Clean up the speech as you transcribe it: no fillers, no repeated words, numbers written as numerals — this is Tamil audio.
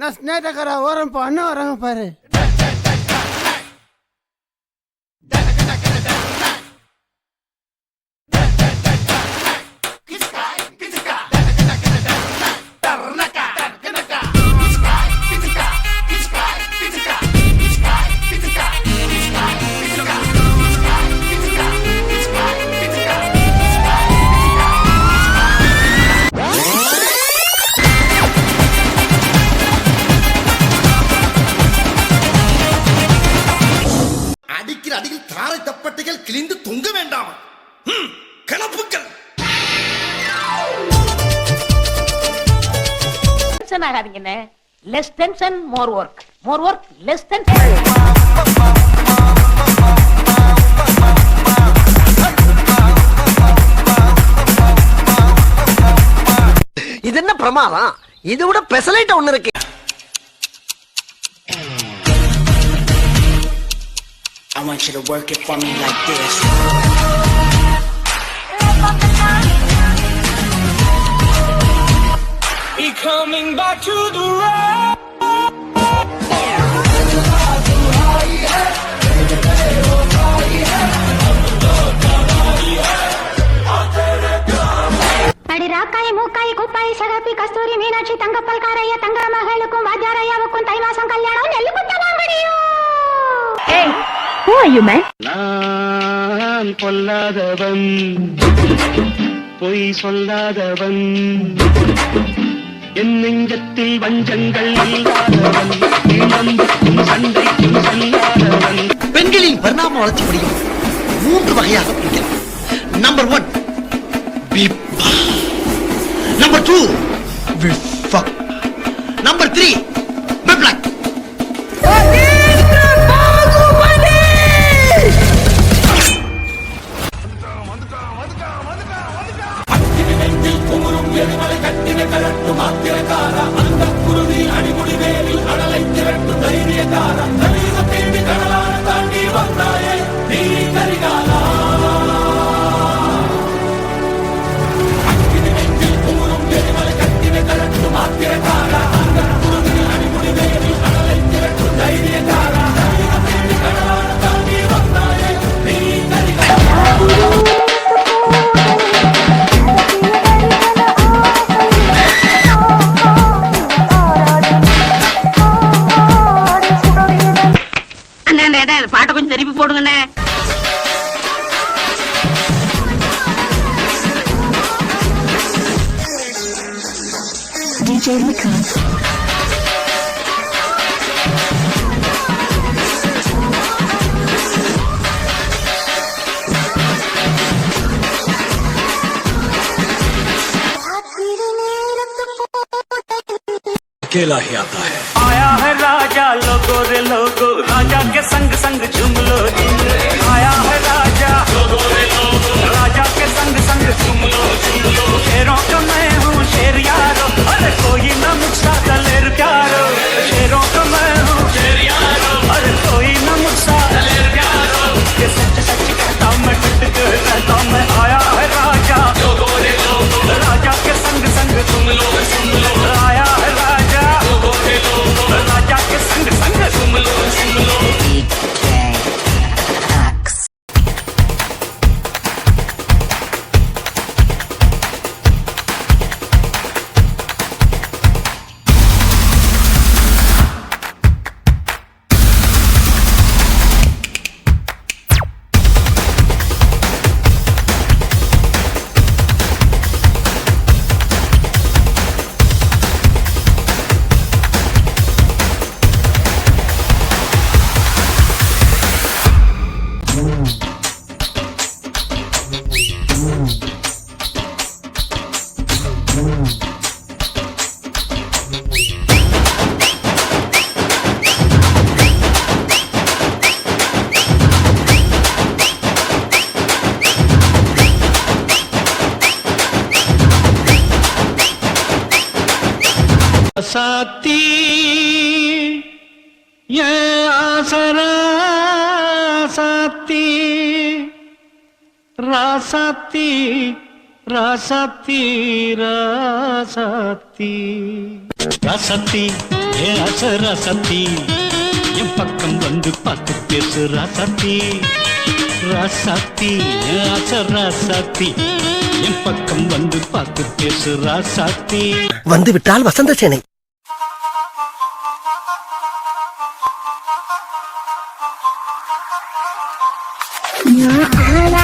நான் ஸ்னேட்டக்காரா ஓரம் இப்போ அண்ணன் வராங்க பாரு. அடியில் தாரை தப்பட்டைகள் கிழிந்து தொங்க வேண்டாம். கலப்புக்கள் டென்ஷன் ஆகாதீங்கண்ணே. Less tension more work, more work less tension. இது என்ன பிரமாதம்? இது விட பெசலைட் ஒண்ணு இருக்கு. I want you to work it for me like this. Be coming back to the road. அடி ராக்காய் மூக்காய் குப்பாய் சகப்பி கஸ்தூரி மீனாட்சி தங்கப்பல் காரைய தங்க மகளுக்கும் வாத்தியாரையாவுக்கும் தை மாசம் கல்யாணம் நெல்லு குத்தவாங்கடியும். ஏய் who are you man? நான் பொல்லாதவன், பொய் சொல்லாதவன், என் நெஞ்சத்தில் வஞ்சங்கள் இல்லாதவன், இன்பத்துக்கும் சண்டைக்கும் செல்லாதவன். பெண்களின் பரிணாம வளர்ச்சி படியும் 3 வகையாக பிரிக்கலாம். நம்பர் 1 விப்பா, நம்பர் 2 விஃபா, நம்பர் 3 பிப்ளாக். பாட்டை கொஞ்சம் திருப்பி போடுங்கண்ணே. DJ Vikas. अकेला ही आता है. आया है राजा लोगो रे लोगो, राजा के संग संग झूम लो. आया है राजा लोगो रे लोगो, राजा के संग संग झूम लो. शेरों का मैं हूँ शेर यारो, अरे कोई न मुझसा दलेर प्यारो. शेरों का मैं हूँ शेर यारो, अरे कोई न मुझसा दलेर प्यारो. ये सच सच कहता मैं डट कर रहता मैं. आया है राजा लोगो रे लोगो, राजा के संग संग झूम लो. आया है राजा लोगो रे लोगो, राजा के संग संग झूम लो. साथी ये आसरा साथी रासाती रासाती रासाती. ராசத்தி ஏ அச ராசத்தி என் பக்கம் வந்து பார்த்து பேசு ராசத்தி ராசாத்தி ஏ அச ராசாத்தி என் பக்கம் வந்து பார்த்து பேசு ராசாத்தி. வந்து விட்டால் வசந்த சேனை. நான்